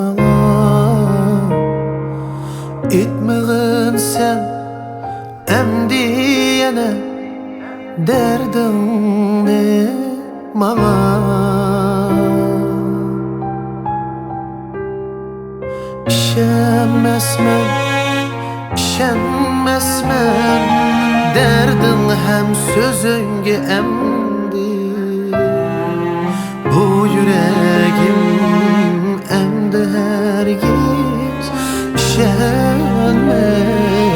mağa etmegin sen emdi yana derdinni mağa İşenmesmen derdin hem sözünge emdi bu yüreğim emdi hergiz işenme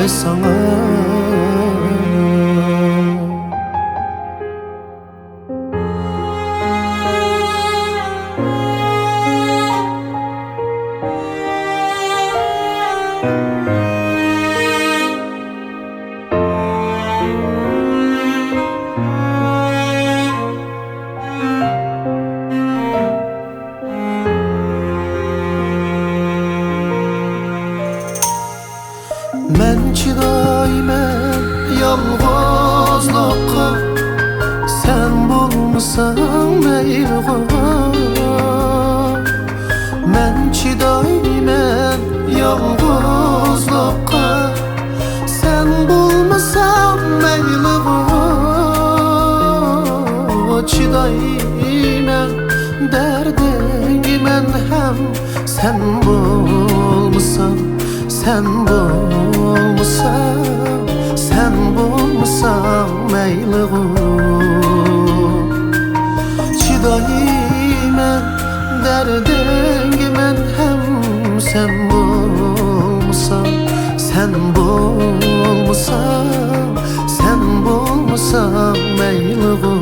sana. Men çidaymen yalğızlıqqa sen bulmasan Maylighu. Men çidaymen yalğızlıqqa sen bulmasan Maylighu. Çidaymen derdinge men hem sen bulmasan, sen bulmasan Maylighu. Çidaymen derdinge men hem sen bulmasan, sen bulmasan Maylighu.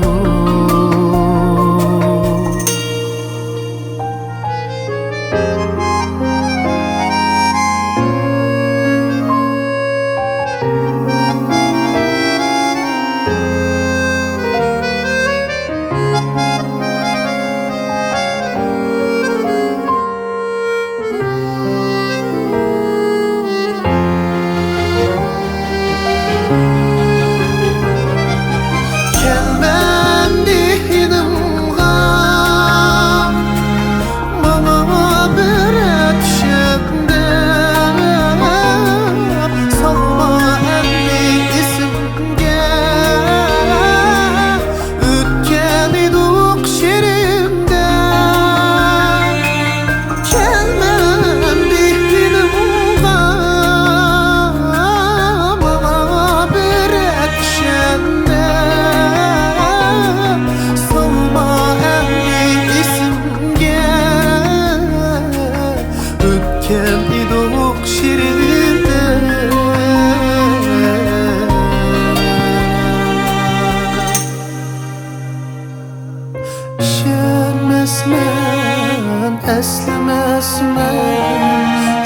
Eslemesmen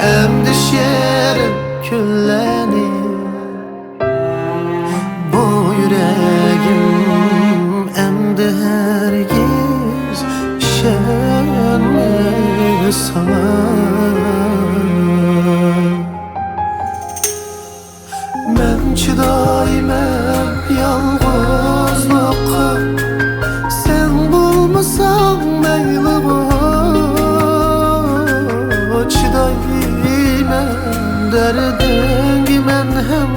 emdi şerim külleni bu yüreğim emdi hergiz işenme sana. Men çidaymen yalğızlıqqa sen bulmasan Maylighu. Çidaymen derdinge men hem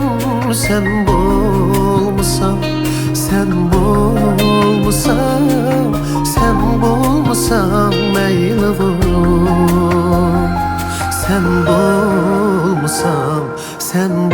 sen bulmasan, sen bulmasan Maylighu. Sen